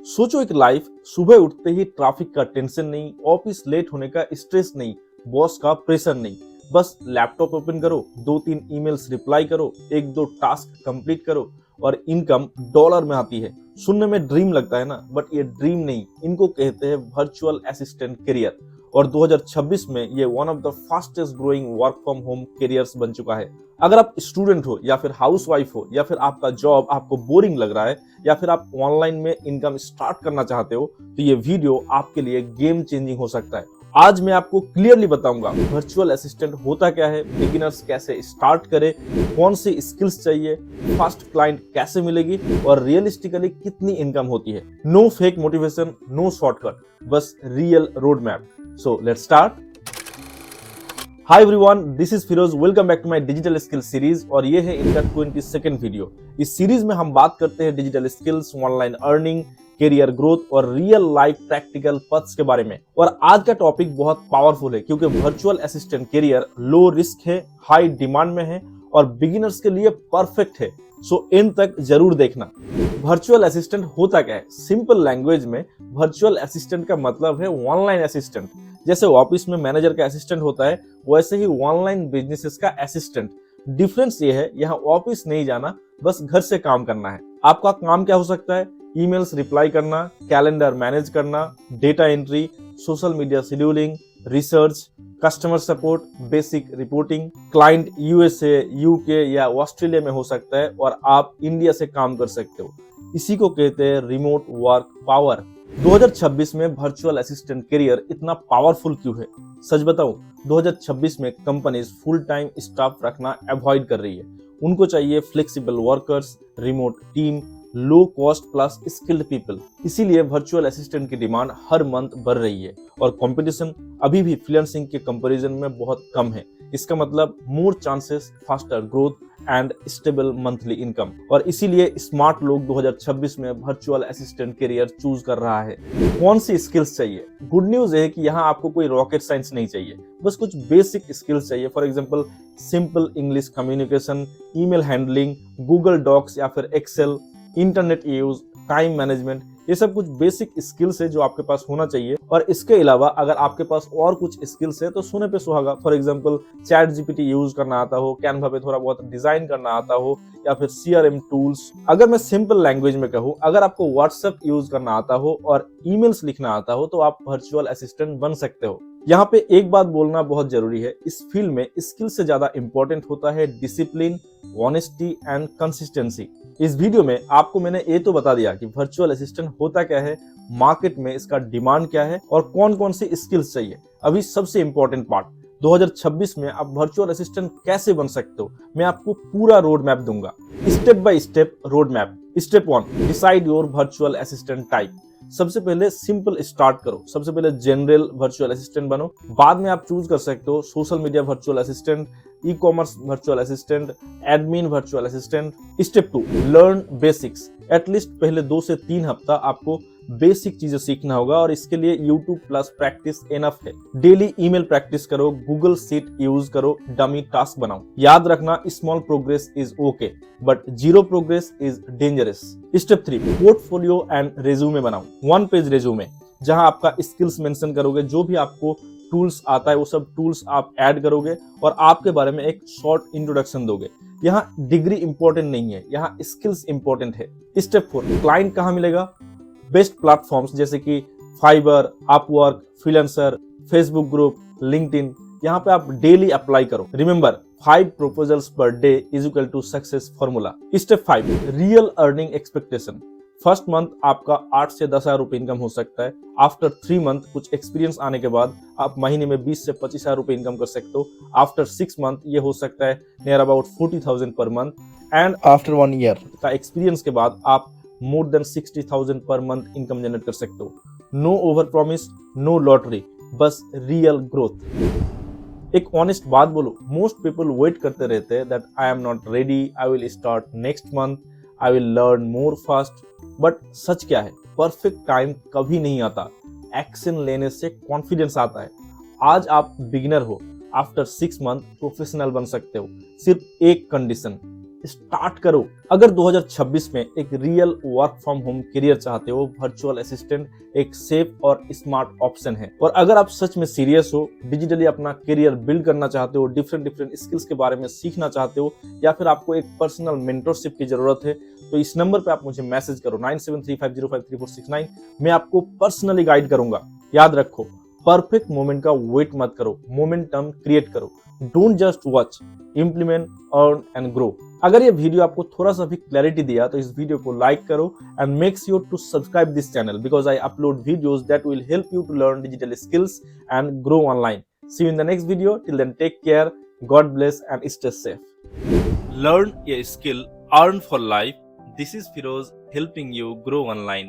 सोचो एक लाइफ, सुबह उठते ही ट्रैफिक का टेंशन नहीं, ऑफिस लेट होने का स्ट्रेस नहीं, बॉस का प्रेशर नहीं। बस लैपटॉप ओपन करो, 2-3 ईमेल्स रिप्लाई करो, 1-2 टास्क कंप्लीट करो और इनकम डॉलर में आती है। सुनने में ड्रीम लगता है ना, बट ये ड्रीम नहीं, इनको कहते हैं वर्चुअल असिस्टेंट करियर। और 2026 में ये one of the fastest growing work from home careers बन चुका है। अगर आप स्टूडेंट हो या फिर हाउसवाइफ हो या फिर आपका जॉब आपको बोरिंग लग रहा है या फिर आप ऑनलाइन में इनकम स्टार्ट करना चाहते हो, तो ये वीडियो आपके लिए गेम चेंजिंग हो सकता है। आज मैं आपको क्लियरली बताऊंगा वर्चुअल असिस्टेंट होता क्या है, बिगिनर्स कैसे स्टार्ट करें, कौन सी स्किल्स चाहिए, फास्ट क्लाइंट कैसे मिलेगी और रियलिस्टिकली कितनी इनकम होती है। No fake motivation, no shortcut, बस real road map. So let's start. Hi everyone, this is Firoz. Welcome back to my digital skill series और ये है इनका 22nd वीडियो। इस सीरीज में हम बात करते हैं digital skills, online earning, career growth और रियल लाइफ प्रैक्टिकल पथ्स के बारे में। और आज का टॉपिक बहुत पावरफुल है क्योंकि virtual assistant career low risk है, हाई डिमांड में है और बिगिनर्स के लिए परफेक्ट है। सो एंड तक जरूर देखना। वर्चुअल असिस्टेंट होता क्या है? सिंपल लैंग्वेज में वर्चुअल असिस्टेंट का मतलब है ऑनलाइन असिस्टेंट। जैसे ऑफिस में मैनेजर का असिस्टेंट होता है, वैसे ही ऑनलाइन बिजनेसेस का असिस्टेंट। डिफरेंस ये है, यहाँ ऑफिस नहीं जाना, बस घर से काम करना है। आपका काम क्या हो सकता है? ईमेल्स रिप्लाई करना, कैलेंडर मैनेज करना, data entry, social media scheduling, research, customer support, basic reporting. Client USA, UK या ऑस्ट्रेलिया में हो सकता है और आप इंडिया से काम कर सकते हो। इसी को कहते हैं रिमोट वर्क पावर। 2026 में वर्चुअल असिस्टेंट करियर इतना पावरफुल क्यों है? सच बताऊं, 2026 में कंपनीज फुल टाइम स्टाफ रखना अवॉइड कर रही है। उनको चाहिए flexible workers, remote team, low cost plus skilled people. इसीलिए वर्चुअल असिस्टेंट की डिमांड हर मंथ बढ़ रही है और कंपटीशन अभी भी फ्रीलांसिंग के कंपैरिजन में बहुत कम है। इसका मतलब more chances, faster growth and stable monthly income. और इसीलिए स्मार्ट लोग 2026 में वर्चुअल असिस्टेंट करियर चूज कर रहा है। कौन सी स्किल्स चाहिए? गुड न्यूज है कि यहाँ आपको कोई रॉकेट साइंस नहीं चाहिए, बस कुछ बेसिक स्किल्स चाहिए। For example, simple English communication, email handling, Google Docs या फिर Excel, internet use, time management. ये सब कुछ बेसिक स्किल्स है जो आपके पास होना चाहिए। और इसके अलावा अगर आपके पास और कुछ स्किल्स है तो सोने पे सुहागा। For example, chat GPT use करना आता हो, कैनवा पे थोड़ा बहुत डिजाइन करना आता हो या फिर सीआरएम टूल्स। अगर मैं सिंपल लैंग्वेज में कहूँ, अगर आपको व्हाट्सएप यूज करना आता हो और ईमेल्स लिखना आता हो तो आप वर्चुअल असिस्टेंट बन सकते हो। यहाँ पे एक बात बोलना बहुत जरूरी है, इस फील्ड में स्किल से ज्यादा इंपॉर्टेंट होता है डिसिप्लिन, ऑनेस्टी एंड कंसिस्टेंसी। इस वीडियो में आपको मैंने ये तो बता दिया कि वर्चुअल असिस्टेंट होता क्या है, मार्केट में इसका डिमांड क्या है और कौन कौन सी स्किल्स चाहिए। अभी सबसे इंपॉर्टेंट पार्ट, 2026 में आप वर्चुअल असिस्टेंट कैसे बन सकते हो, मैं आपको पूरा रोड मैप दूंगा। Step by step road map. Step 1, decide your virtual assistant type. सबसे पहले सिंपल स्टार्ट करो। सबसे पहले जनरल वर्चुअल असिस्टेंट बनो। बाद में आप चूज कर सकते हो social media virtual assistant, e commerce virtual assistant, admin virtual assistant. Step 2, learn basics. At least पहले 2 से 3 हफ्ता आपको बेसिक चीजें सीखना होगा और इसके लिए YouTube प्लस प्रैक्टिस एनफ है। डेली ईमेल प्रैक्टिस करो, गूगल शीट यूज करो, डमी टास्क बनाओ। याद रखना, small progress is okay but zero progress is dangerous. Step 3, portfolio and resume बनाओ। 1 पेज रेज्यूमे जहां आपका स्किल्स मेंशन करोगे, जो भी आपको टूल्स आता है वो सब टूल्स आप ऐड करोगे और आपके बारे में एक शॉर्ट इंट्रोडक्शन दोगे। यहाँ डिग्री इंपॉर्टेंट नहीं है, यहाँ स्किल्स इंपॉर्टेंट है। स्टेप 4, क्लाइंट कहाँ मिलेगा? बेस्ट प्लेटफॉर्म्स जैसे कि fibre, Upwork, freelancer, Facebook group, LinkedIn. यहाँ पे आप डेली अप्लाई करो। Remember, 5 proposals per day is equal to success formula. Step 5, real earning expectation. First month आपका 8 से 10,000 रुपए इनकम हो सकता है। आफ्टर 3 मंथ कुछ एक्सपीरियंस आने के बाद आप महीने में 20 से 25,000 रुपए इनकम कर सकते हो। आफ्टर 6 मंथ ये हो सकता है near about 40,000 per month and after 1 year का एक्सपीरियंस के बाद आप more than 60,000 per month income generate कर सकते हो। No over promise, no lottery, बस रियल ग्रोथ। एक ऑनेस्ट बात बोलो, मोस्ट पीपल वेट करते रहते हैं that I am not ready, I will start next month, I will learn more fast. But सच क्या है? परफेक्ट टाइम कभी नहीं आता, एक्शन लेने से कॉन्फिडेंस आता है। आज आप बिगिनर हो, आफ्टर 6 मंथ प्रोफेशनल बन सकते हो। सिर्फ एक कंडीशन, स्टार्ट करो। अगर 2026 में एक real work from home career चाहते हो, वर्चुअल असिस्टेंट एक सेफ और स्मार्ट ऑप्शन है। और अगर आप सच में सीरियस हो, डिजिटली अपना करियर बिल्ड करना चाहते हो, डिफरेंट स्किल्स के बारे में सीखना चाहते हो, या फिर आपको एक पर्सनल मेंटरशिप की जरूरत है, तो इस नंबर पे आप मुझे मैसेज करो 9735053469। मैं आपको पर्सनली गाइड करूंगा। याद रखो, परफेक्ट मोमेंट का वेट मत करो, मोमेंटम क्रिएट करो। Don't just watch, implement, earn and grow. अगर ये वीडियो आपको थोड़ा सा भी क्लैरिटी दिया तो इस वीडियो को लाइक करो and make sure to subscribe this channel because I upload videos that will help you to learn digital skills and grow online. See you in the next video. Till then take care, God bless and stay safe. Learn a skill, earn for life. This is Firoz helping you grow online.